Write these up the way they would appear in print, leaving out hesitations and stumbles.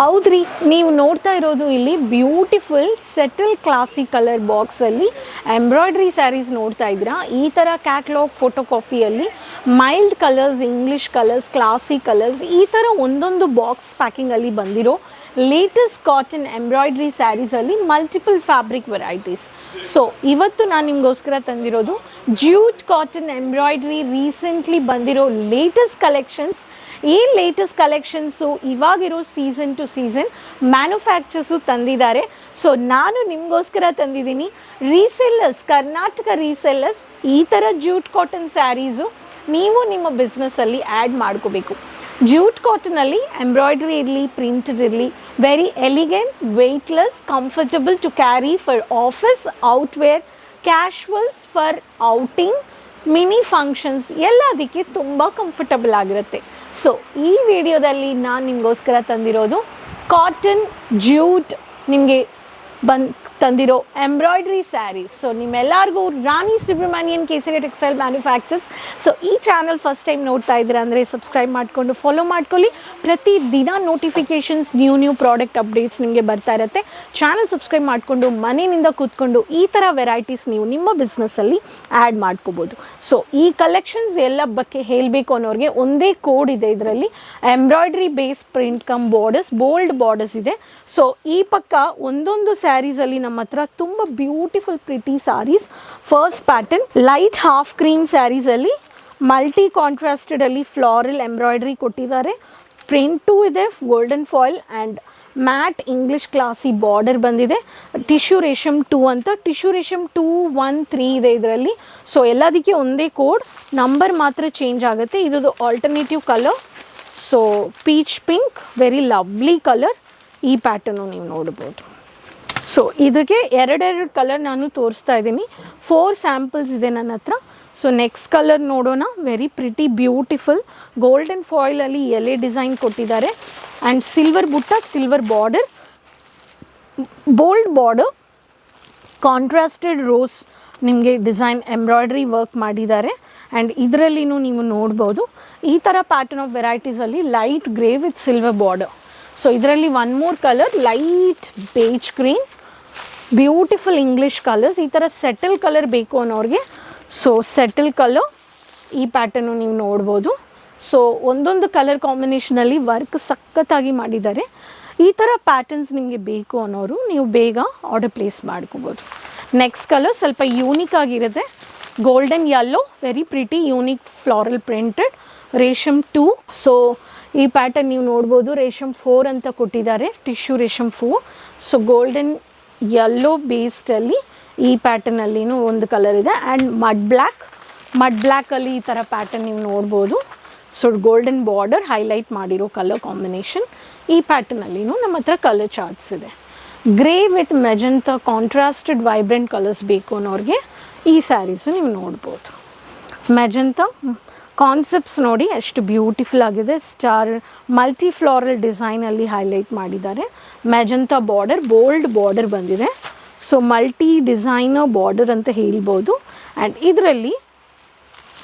ಹೌದ್ರಿ, ನೀವು ನೋಡ್ತಾ ಇರೋದು ಇಲ್ಲಿ ಬ್ಯೂಟಿಫುಲ್ ಸೆಟಲ್ ಕ್ಲಾಸಿ ಕಲರ್ ಬಾಕ್ಸಲ್ಲಿ ಎಂಬ್ರಾಯ್ಡ್ರಿ ಸ್ಯಾರೀಸ್ ನೋಡ್ತಾ ಇದ್ದೀರಾ. ಈ ಥರ ಕ್ಯಾಟ್ಲಾಗ್ ಫೋಟೋ ಕಾಪಿಯಲ್ಲಿ mild colours, English colours, classy colours, ಈ ಥರ ಒಂದೊಂದು ಬಾಕ್ಸ್ ಪ್ಯಾಕಿಂಗಲ್ಲಿ ಬಂದಿರೋ ಲೇಟೆಸ್ಟ್ ಕಾಟನ್ ಎಂಬ್ರಾಯ್ಡ್ರಿ ಸ್ಯಾರೀಸಲ್ಲಿ ಮಲ್ಟಿಪಲ್ ಫ್ಯಾಬ್ರಿಕ್ ವೆರೈಟೀಸ್. ಸೊ ಇವತ್ತು ನಾನು ನಿಮಗೋಸ್ಕರ ತಂದಿರೋದು ಜ್ಯೂಟ್ ಕಾಟನ್ ಎಂಬ್ರಾಯ್ಡ್ರಿ ರೀಸೆಂಟ್ಲಿ ಬಂದಿರೋ ಲೇಟೆಸ್ಟ್ ಕಲೆಕ್ಷನ್ಸ್. ಈ ಲೇಟೆಸ್ಟ್ ಕಲೆಕ್ಷನ್ಸು ಇವಾಗಿರೋ ಸೀಸನ್ ಟು ಸೀಸನ್ ಮ್ಯಾನುಫ್ಯಾಕ್ಚರ್ಸು ತಂದಿದ್ದಾರೆ. ಸೊ ನಾನು ನಿಮಗೋಸ್ಕರ ತಂದಿದ್ದೀನಿ ರೀಸೆಲ್ಲರ್ಸ್, ಕರ್ನಾಟಕ ರೀಸೆಲ್ಲರ್ಸ್. ಈ ಥರ ಜ್ಯೂಟ್ ಕಾಟನ್ ಸ್ಯಾರೀಸು ನೀವು ನಿಮ್ಮ ಬಿಸ್ನೆಸ್ಸಲ್ಲಿ ಆ್ಯಡ್ ಮಾಡ್ಕೋಬೇಕು. ಜ್ಯೂಟ್ ಕಾಟನಲ್ಲಿ ಎಂಬ್ರಾಯ್ಡ್ರಿ ಇರಲಿ, ಪ್ರಿಂಟೆಡ್ ಇರಲಿ, very elegant, weightless, comfortable to carry for office, outwear, casuals, for outing, mini functions ಎಲ್ಲದಕ್ಕೆ ತುಂಬ ಕಂಫರ್ಟಬಲ್ ಆಗಿರುತ್ತೆ. ಸೊ ಈ ವಿಡಿಯೋದಲ್ಲಿ ನಾನು ನಿಮಗೋಸ್ಕರ ತಂದಿರೋದು ಕಾಟನ್ ಜ್ಯೂಟ್ ನಿಮಗೆ ತಂದಿರೋ ಎಂಬ್ರಾಯ್ಡ್ರಿ ಸ್ಯಾರೀಸ್. ಸೊ ನಿಮ್ಮೆಲ್ಲರಿಗೂ ರಾಣಿ ಸುಬ್ರಹ್ಮಣ್ಯನ್ ಕೇಸರಿ ಟೆಕ್ಸ್ಟೈಲ್ ಮ್ಯಾನುಫ್ಯಾಕ್ಚರ್ಸ್. ಸೊ ಈ ಚಾನಲ್ ಫಸ್ಟ್ ಟೈಮ್ ನೋಡ್ತಾ ಇದ್ದೀರಾ ಅಂದರೆ ಸಬ್ಸ್ಕ್ರೈಬ್ ಮಾಡಿಕೊಂಡು ಫಾಲೋ ಮಾಡ್ಕೊಳ್ಳಿ. ಪ್ರತಿ ದಿನ ನೋಟಿಫಿಕೇಷನ್ಸ್, ನ್ಯೂ ಪ್ರಾಡಕ್ಟ್ ಅಪ್ಡೇಟ್ಸ್ ನಿಮಗೆ ಬರ್ತಾ ಇರುತ್ತೆ. ಚಾನಲ್ ಸಬ್ಸ್ಕ್ರೈಬ್ ಮಾಡಿಕೊಂಡು ಮನೆಯಿಂದ ಕೂತ್ಕೊಂಡು ಈ ಥರ ವೆರೈಟೀಸ್ ನೀವು ನಿಮ್ಮ ಬಿಸ್ನೆಸ್ಸಲ್ಲಿ ಆ್ಯಡ್ ಮಾಡ್ಕೋಬೋದು. ಸೊ ಈ ಕಲೆಕ್ಷನ್ಸ್ ಎಲ್ಲ ಬಗ್ಗೆ ಹೇಳಬೇಕು ಅನ್ನೋರಿಗೆ ಒಂದೇ ಕೋಡ್ ಇದೆ. ಇದರಲ್ಲಿ embroidery base print come borders, bold borders ಇದೆ. ಸೊ ಈ ಪಕ್ಕ ಒಂದೊಂದು ಸ್ಯಾರೀಸಲ್ಲಿ ನಮ್ಮ ಹತ್ರ ತುಂಬ beautiful pretty saris. First pattern light half cream ಸ್ಯಾರೀಸಲ್ಲಿ ಮಲ್ಟಿ ಕಾಂಟ್ರಾಸ್ಟೆಡಲ್ಲಿ ಫ್ಲಾರಲ್ ಎಂಬ್ರಾಯ್ಡ್ರಿ ಕೊಟ್ಟಿದ್ದಾರೆ. ಪ್ರಿಂಟು ಇದೆ, golden foil and matte English classy border ಬಂದಿದೆ. ಟಿಶ್ಯೂ ರೇಷಮ್ 2 ಅಂತ, ಟಿಶ್ಯೂ ರೇಷಮ್ 213 ಇದೆ ಇದರಲ್ಲಿ. ಸೊ ಎಲ್ಲದಕ್ಕೆ ಒಂದೇ ಕೋಡ್, ನಂಬರ್ ಮಾತ್ರ ಚೇಂಜ್ ಆಗುತ್ತೆ. ಇದು alternative colour. So peach pink, very lovely colour. ಈ ಪ್ಯಾಟರ್ನು ನೀವು ನೋಡ್ಬೋದು. ಸೊ ಇದಕ್ಕೆ ಎರಡೆರಡು ಕಲರ್ ನಾನು ತೋರಿಸ್ತಾ ಇದ್ದೀನಿ. 4 ಸ್ಯಾಂಪಲ್ಸ್ ಇದೆ ನನ್ನ ಹತ್ರ. ಸೊ ನೆಕ್ಸ್ಟ್ ಕಲರ್ ನೋಡೋಣ. ವೆರಿ ಪ್ರಿಟಿ ಬ್ಯೂಟಿಫುಲ್ ಗೋಲ್ಡನ್ ಫಾಯಿಲಲ್ಲಿ ಎಲೆ ಡಿಸೈನ್ ಕೊಟ್ಟಿದ್ದಾರೆ ಆ್ಯಂಡ್ ಸಿಲ್ವರ್ ಬುಟ್ಟ, silver border, bold border, contrasted rose ನಿಮಗೆ ಡಿಸೈನ್ ಎಂಬ್ರಾಯ್ಡ್ರಿ ವರ್ಕ್ ಮಾಡಿದ್ದಾರೆ. ಆ್ಯಂಡ್ ಇದರಲ್ಲಿನೂ ನೀವು ನೋಡ್ಬೋದು ಈ ಥರ ಪ್ಯಾಟರ್ನ್ ಆಫ್ ವೆರೈಟೀಸಲ್ಲಿ light grey with silver border. So ಇದರಲ್ಲಿ one more colour light beige green, beautiful English colours. ಈ ಥರ ಸೆಟಲ್ ಕಲರ್ ಬೇಕು ಅನ್ನೋರಿಗೆ ಸೊ ಸೆಟಲ್ ಕಲರ್ ಈ ಪ್ಯಾಟರ್ನು ನೀವು ನೋಡ್ಬೋದು. ಸೊ ಒಂದೊಂದು ಕಲರ್ ಕಾಂಬಿನೇಷನಲ್ಲಿ ವರ್ಕ್ ಸಖತ್ತಾಗಿ ಮಾಡಿದ್ದಾರೆ. ಈ ಥರ ಪ್ಯಾಟರ್ನ್ಸ್ ನಿಮಗೆ ಬೇಕು ಅನ್ನೋರು ನೀವು ಬೇಗ ಆರ್ಡರ್ ಪ್ಲೇಸ್ ಮಾಡ್ಕೋಬೋದು. ನೆಕ್ಸ್ಟ್ ಕಲರ್ ಸ್ವಲ್ಪ ಯೂನಿಕ್ ಆಗಿರುತ್ತೆ. Golden yellow, very pretty unique floral printed, ರೇಷಮ್ 2. ಸೊ ಈ ಪ್ಯಾಟರ್ನ್ ನೀವು ನೋಡ್ಬೋದು. ರೇಷಮ್ 4 ಅಂತ ಕೊಟ್ಟಿದ್ದಾರೆ, ಟಿಶ್ಯೂ ರೇಷಮ್ 4. ಸೊ ಗೋಲ್ಡನ್ ಯೆಲ್ಲೋ ಬೇಸ್ಡಲ್ಲಿ ಈ ಪ್ಯಾಟರ್ನಲ್ಲಿನೂ ಒಂದು ಕಲರ್ ಇದೆ. ಆ್ಯಂಡ್ ಮಡ್ ಬ್ಲ್ಯಾಕಲ್ಲಿ ಈ ಥರ ಪ್ಯಾಟರ್ನ್ ನೀವು ನೋಡ್ಬೋದು. ಸೊ ಗೋಲ್ಡನ್ ಬಾರ್ಡರ್ ಹೈಲೈಟ್ ಮಾಡಿರೋ ಕಲರ್ ಕಾಂಬಿನೇಷನ್. ಈ ಪ್ಯಾಟರ್ನಲ್ಲಿನೂ ನಮ್ಮ ಹತ್ರ ಕಲರ್ ಚಾರ್ಟ್ಸ್ ಇದೆ. Grey with magenta contrasted vibrant colours ಬೇಕು ಅನ್ನೋರಿಗೆ ಈ ಸ್ಯಾರೀಸು ನೀವು ನೋಡ್ಬೋದು. ಮೆಜಂತಾ ಕಾನ್ಸೆಪ್ಟ್ಸ್ ನೋಡಿ ಎಷ್ಟು ಬ್ಯೂಟಿಫುಲ್ ಆಗಿದೆ. ಸ್ಟಾರ್ ಮಲ್ಟಿ ಫ್ಲಾರಲ್ ಡಿಸೈನಲ್ಲಿ ಹೈಲೈಟ್ ಮಾಡಿದ್ದಾರೆ. ಮೆಜಂತಾ ಬಾರ್ಡರ್, ಬೋಲ್ಡ್ ಬಾರ್ಡರ್ ಬಂದಿದೆ. ಸೊ ಮಲ್ಟಿ ಡಿಸೈನರ್ ಬಾರ್ಡರ್ ಅಂತ ಹೇಳ್ಬೋದು. ಆ್ಯಂಡ್ ಇದರಲ್ಲಿ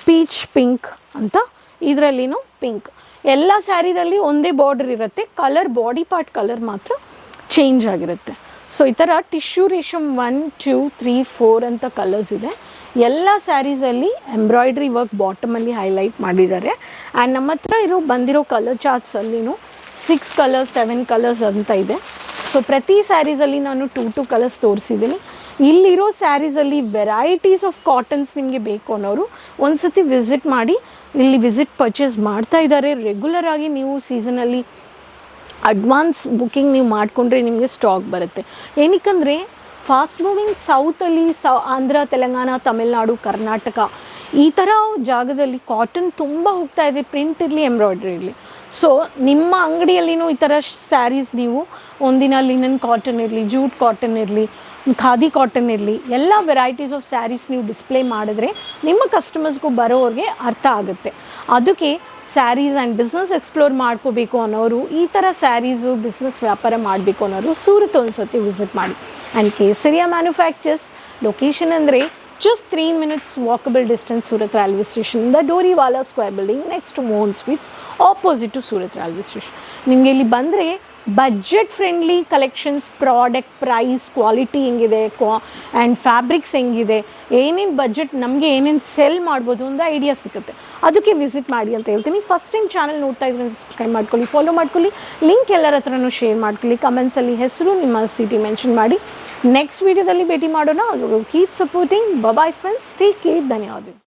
ಪೀಚ್ ಪಿಂಕ್ ಅಂತ, ಇದರಲ್ಲಿನೂ ಪಿಂಕ್. ಎಲ್ಲ ಸ್ಯಾರಿದಲ್ಲಿ ಒಂದೇ ಬಾರ್ಡರ್ ಇರುತ್ತೆ, ಕಲರ್ ಬಾಡಿ ಪಾರ್ಟ್ ಕಲರ್ ಮಾತ್ರ ಚೇಂಜ್ ಆಗಿರುತ್ತೆ. ಸೊ ಈ ಥರ ಟಿಶ್ಯೂ ರೇಷಮ್ 1, 2, 3, 4 ಅಂತ ಕಲರ್ಸ್ ಇದೆ. ಎಲ್ಲ ಸ್ಯಾರೀಸಲ್ಲಿ ಎಂಬ್ರಾಯ್ಡ್ರಿ ವರ್ಕ್ ಬಾಟಮಲ್ಲಿ ಹೈಲೈಟ್ ಮಾಡಿದ್ದಾರೆ. ಆ್ಯಂಡ್ ನಮ್ಮ ಹತ್ರ ಬಂದಿರೋ ಕಲರ್ ಚಾರ್ಟ್ಸಲ್ಲಿನೂ 6 ಕಲರ್ಸ್, 7 ಕಲರ್ಸ್ ಅಂತ ಇದೆ. ಸೊ ಪ್ರತಿ ಸ್ಯಾರೀಸಲ್ಲಿ ನಾನು 2 ಕಲರ್ಸ್ ತೋರಿಸಿದ್ದೀನಿ. ಇಲ್ಲಿರೋ ಸ್ಯಾರೀಸಲ್ಲಿ ವೆರೈಟೀಸ್ ಆಫ್ ಕಾಟನ್ಸ್ ನಿಮಗೆ ಬೇಕು ಅನ್ನೋರು ಒಂದು ಸತಿ ವಿಸಿಟ್ ಮಾಡಿ. ಇಲ್ಲಿ ವಿಸಿಟ್ ಪರ್ಚೇಸ್ ಮಾಡ್ತಾ ಇದ್ದಾರೆ. ರೆಗ್ಯುಲರ್ ಆಗಿ ನೀವು ಸೀಸನಲ್ಲಿ ಅಡ್ವಾನ್ಸ್ ಬುಕ್ಕಿಂಗ್ ನೀವು ಮಾಡಿಕೊಂಡ್ರೆ ನಿಮಗೆ ಸ್ಟಾಕ್ ಬರುತ್ತೆ. ಏನಕ್ಕಂದರೆ ಫಾಸ್ಟ್ ಮೂವಿಂಗ್ ಸೌತಲ್ಲಿ ಆಂಧ್ರ, ತೆಲಂಗಾಣ, ತಮಿಳ್ನಾಡು, ಕರ್ನಾಟಕ ಈ ಥರ ಜಾಗದಲ್ಲಿ ಕಾಟನ್ ತುಂಬ ಹೋಗ್ತಾ ಇದೆ, ಪ್ರಿಂಟ್ ಇರಲಿ, ಎಂಬ್ರಾಯ್ಡ್ರಿ ಇರಲಿ. ಸೊ ನಿಮ್ಮ ಅಂಗಡಿಯಲ್ಲಿನೂ ಈ ಥರ ಸ್ಯಾರೀಸ್ ನೀವು ಒಂದಿನ ಲಿನನ್ ಕಾಟನ್ ಇರಲಿ, ಜೂಟ್ ಕಾಟನ್ ಇರಲಿ, ಖಾದಿ ಕಾಟನ್ ಇರಲಿ, ಎಲ್ಲ ವೆರೈಟೀಸ್ ಆಫ್ ಸ್ಯಾರೀಸ್ ನೀವು ಡಿಸ್ಪ್ಲೇ ಮಾಡಿದ್ರೆ ನಿಮ್ಮ ಕಸ್ಟಮರ್ಸ್ಗೂ ಬರೋರಿಗೆ ಅರ್ಥ ಆಗುತ್ತೆ. ಅದಕ್ಕೆ ಸ್ಯಾರೀಸ್ ಆ್ಯಂಡ್ ಬಿಸ್ನೆಸ್ ಎಕ್ಸ್ಪ್ಲೋರ್ ಮಾಡ್ಕೋಬೇಕು ಅನ್ನೋರು, ಈ ಥರ ಸ್ಯಾರೀಸು ಬಿಸ್ನೆಸ್ ವ್ಯಾಪಾರ ಮಾಡಬೇಕು ಅನ್ನೋರು ಸೂರತ್ ಒಂದು ಸತಿ ವಿಸಿಟ್ ಮಾಡಿ. ಆ್ಯಂಡ್ ಕೇಸರಿಯಾ ಮ್ಯಾನುಫ್ಯಾಕ್ಚರ್ಸ್ ಲೊಕೇಶನ್ ಅಂದರೆ just 3 minutes walkable distance Surat railway station, the Doriwala Square building next to Mohan Sweets, opposite to Surat railway station. ನಿಮಗೆ ಇಲ್ಲಿ ಬಂದರೆ budget friendly collections, product price, quality ಹೆಂಗಿದೆ, ಆ್ಯಂಡ್ ಫ್ಯಾಬ್ರಿಕ್ಸ್ ಹೆಂಗಿದೆ, ಏನೇನು budget ನಮಗೆ ಏನೇನು cell ಮಾಡ್ಬೋದು ಒಂದು ಐಡಿಯಾ ಸಿಗುತ್ತೆ. ಅದಕ್ಕೆ ವಿಸಿಟ್ ಮಾಡಿ ಅಂತ ಹೇಳ್ತೀನಿ. ಫಸ್ಟ್ ಟೈಮ್ ಚಾನಲ್ ನೋಡ್ತಾ ಇದ್ರೆ ಸಬ್ಸ್ಕ್ರೈಬ್ ಮಾಡ್ಕೊಳ್ಳಿ, ಫಾಲೋ ಮಾಡ್ಕೊಳ್ಳಿ, ಲಿಂಕ್ ಎಲ್ಲರ ಹತ್ರನೂ ಶೇರ್ ಮಾಡ್ಕೊಳ್ಳಿ, ಕಮೆಂಟ್ಸಲ್ಲಿ ಹೆಸರು ನಿಮ್ಮ ಸಿಟಿ ಮೆನ್ಷನ್ ಮಾಡಿ. ನೆಕ್ಸ್ಟ್ ವೀಡಿಯೋದಲ್ಲಿ ಭೇಟಿ ಮಾಡೋಣ. Keep supporting. Bye friends, take care. ಧನ್ಯವಾದ.